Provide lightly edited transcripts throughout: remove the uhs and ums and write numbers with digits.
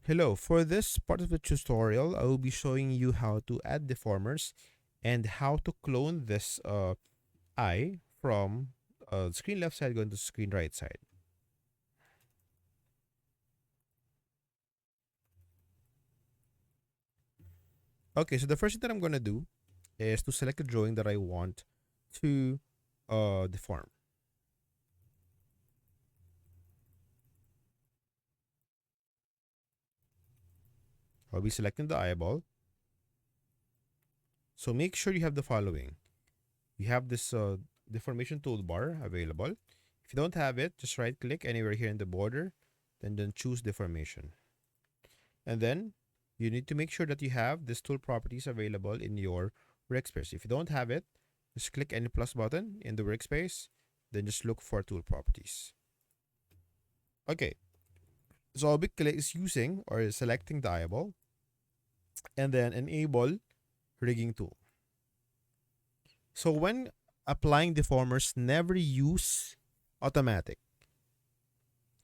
Hello, for this part of the tutorial, I will be showing you how to add deformers and how to clone this eye from screen left side going to screen right side. Okay, so the first thing that I'm going to do is to select the drawing that I want to deform. I'll be selecting the eyeball. So make sure you have the following. You have this deformation toolbar available. If you don't have it, just right click anywhere here in the border, then choose deformation. And then you need to make sure that you have this tool properties available in your workspace. If you don't have it, just click any plus button in the workspace, then just look for tool properties. Okay, so I'll be using or selecting the eyeball and then enable rigging tool. So when applying deformers, never use automatic.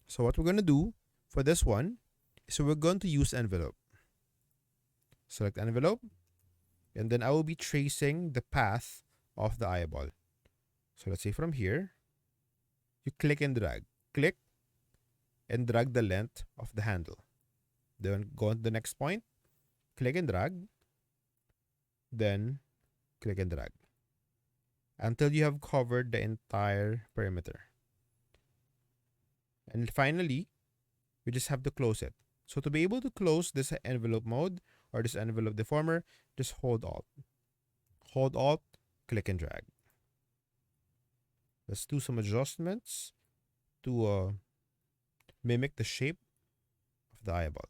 So what we're going to do for this one is we're going to use envelope. Select envelope, and then I will be tracing the path of the eyeball. So let's say from here, you click and drag. Click and drag the length of the handle. Then go on to the next point, click and drag, then click and drag until you have covered the entire perimeter. And finally, you just have to close it. So to be able to close this envelope mode or this envelope deformer, just hold Alt. Hold Alt, click and drag. Let's do some adjustments to mimic the shape of the eyeball.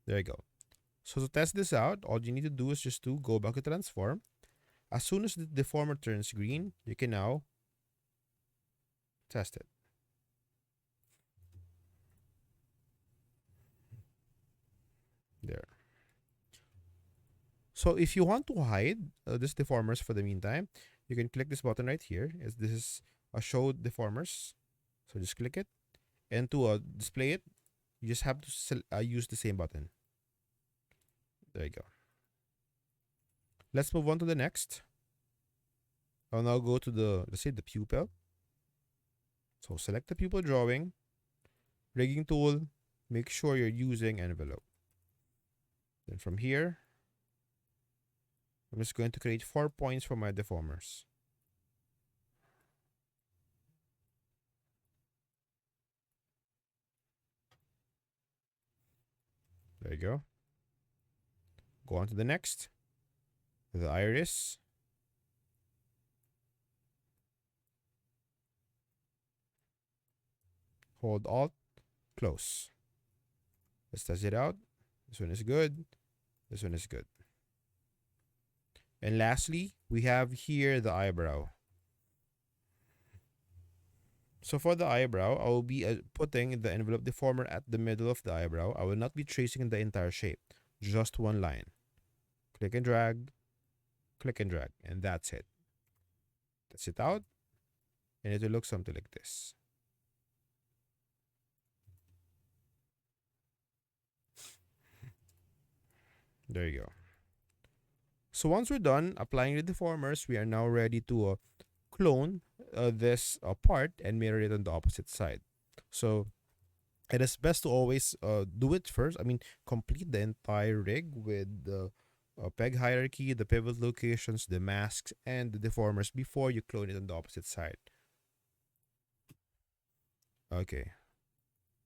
There you go. So to test this out, all you need to do is just to go back to transform. As soon as the deformer turns green, you can now test it. There. So if you want to hide this deformers for the meantime, you can click this button right here. As this is a show deformers. So just click it. And to display it, you just have to use the same button. There you go. Let's move on to the next. I'll now go to let's say the pupil. So select the pupil drawing, rigging tool, make sure you're using envelope. Then from here, I'm just going to create 4 points for my deformers. There you go. Go on to the next. The iris. Hold Alt, close. Let's test it out. This one is good. This one is good. And lastly, we have here the eyebrow. So for the eyebrow, I will be putting the envelope deformer at the middle of the eyebrow. I will not be tracing the entire shape, just one line. Click and drag, and that's it. Test it out, and it will look something like this. There you go. So once we're done applying the deformers, we are now ready to clone this part and mirror it on the opposite side. So it is best to always do it first. I mean, complete the entire rig with the peg hierarchy, the pivot locations, the masks, and the deformers before you clone it on the opposite side. Okay.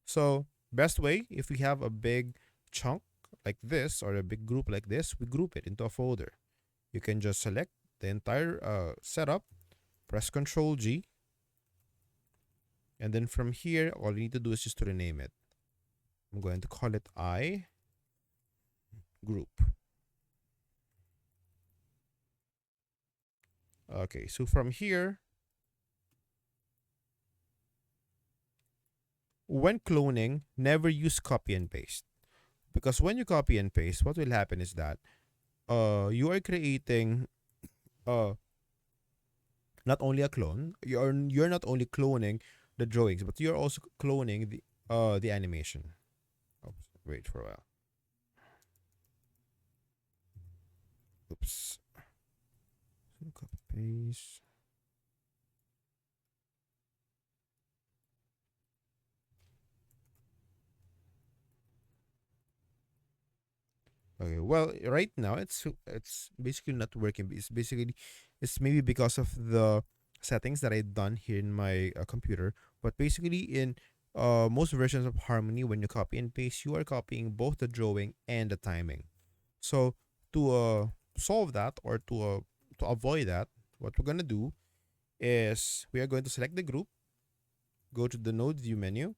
So best way, if we have a big chunk like this or a big group like this, we group it into a folder. You can just select the entire setup, press Ctrl G, and then from here, all you need to do is just to rename it. I'm going to call it I group. Okay, so from here, when cloning, never use copy and paste. Because when you copy and paste, what will happen is that you are creating not only a clone, you're not only cloning the drawings, but you're also cloning the animation. Oops. Wait for a while. Oops. Copy paste. Okay, well, right now it's basically not working. It's maybe because of the settings that I've done here in my computer. But basically, in most versions of Harmony, when you copy and paste, you are copying both the drawing and the timing. So to solve that, or to avoid that, what we're gonna do is we are going to select the group, go to the node view menu,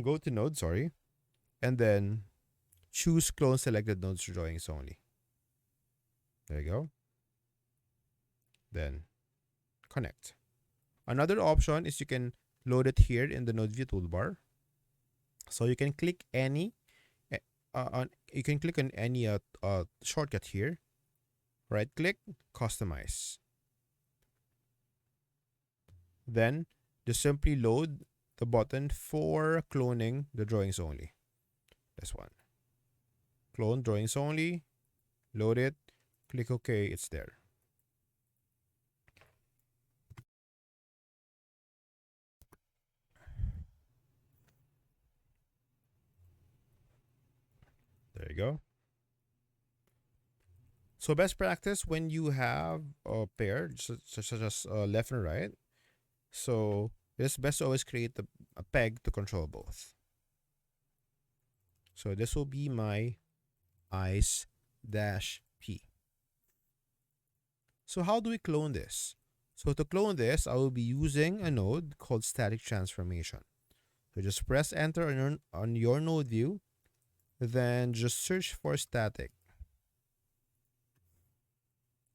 go to node, sorry, and then choose clone selected nodes drawings only. There you go. Then connect. Another option is you can load it here in the node view toolbar. So you can click any you can click on any shortcut here. Right click, customize. Then just simply load the button for cloning the drawings only. This one. Clone drawings only. Load it. Click OK. It's there. There you go. So best practice when you have a pair such as left and right. So it's best to always create a peg to control both. So this will be my ice dash p. So how do we clone this? So to clone this, I will be using a node called static transformation. So just press enter on your node view, then just search for static.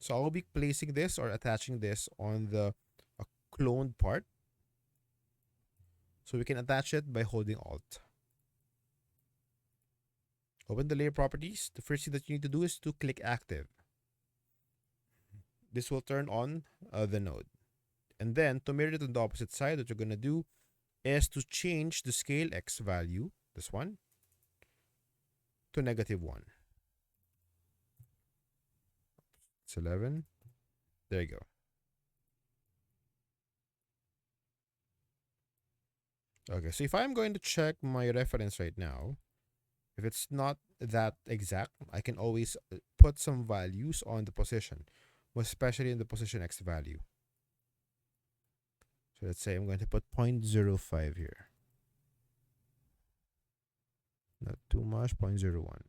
So I'll be placing this or attaching this on the cloned part. So we can attach it by holding Alt. Open the layer properties. The first thing that you need to do is to click active. This will turn on the node. And then to mirror it on the opposite side, what you're going to do is to change the scale X value, this one, to -1. It's 11. There you go. Okay, so if I'm going to check my reference right now, if it's not that exact, I can always put some values on the position, especially in the position X value. So let's say I'm going to put 0.05 here. Not too much, 0.01.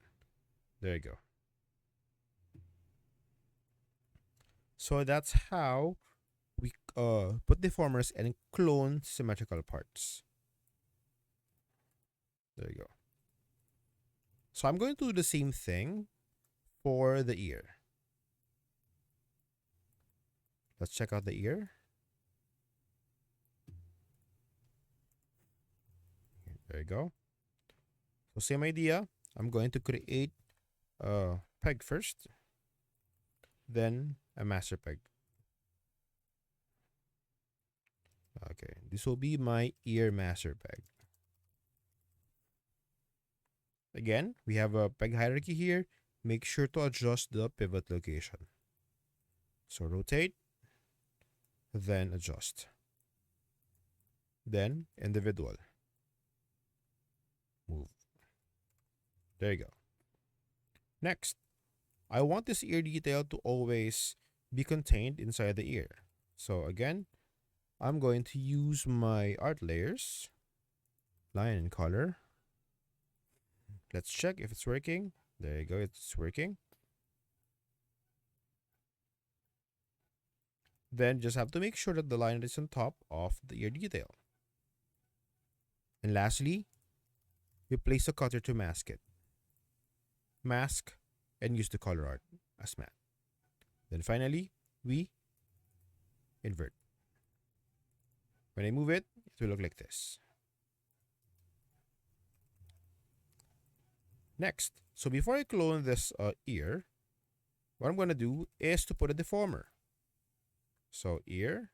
There you go. So that's how we put deformers and clone symmetrical parts. There you go. So I'm going to do the same thing for the ear. Let's check out the ear. There you go. So same idea. I'm going to create a peg first, then a master peg. Okay, this will be my ear master peg. Again, we have a peg hierarchy here. Make sure to adjust the pivot location. So rotate, then adjust. Then individual. Move. There you go. Next, I want this ear detail to always be contained inside the ear. So again, I'm going to use my art layers, line and color. Let's check if it's working. There you go, it's working. Then just have to make sure that the line is on top of the ear detail. And lastly, we place a cutter to mask it. Mask and use the color art as matte. Then finally, we invert. When I move it, it will look like this. Next, so before I clone this ear, what I'm going to do is to put a deformer. So ear,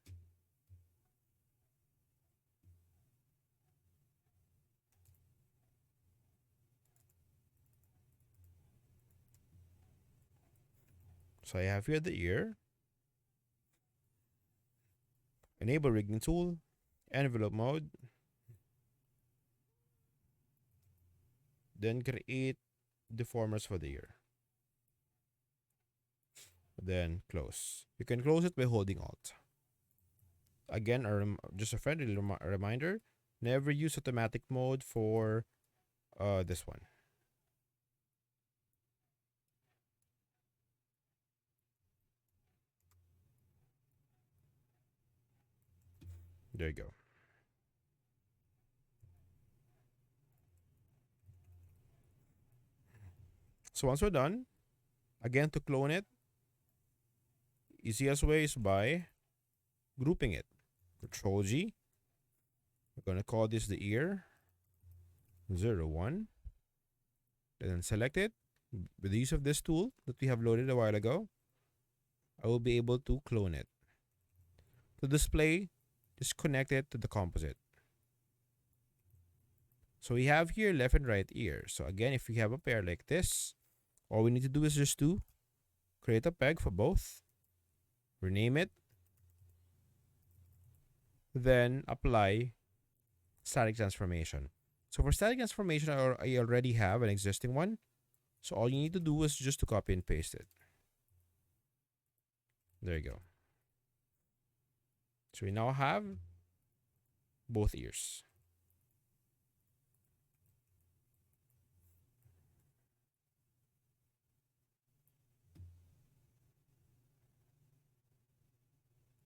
So I have here the ear, enable rigging tool, envelope mode, then create deformers for the ear. Then close. You can close it by holding Alt. Again, just a friendly reminder, never use automatic mode for this one. There you go. So once we're done, again to clone it, easiest way is by grouping it. Control G. We're going to call this the ear 01. And then select it. With the use of this tool that we have loaded a while ago, I will be able to clone it. To display, just connect it to the composite. So we have here left and right ear. So again, if we have a pair like this, all we need to do is just to create a peg for both, rename it, then apply static transformation. So for static transformation, I already have an existing one. So all you need to do is just to copy and paste it. There you go. So we now have both ears.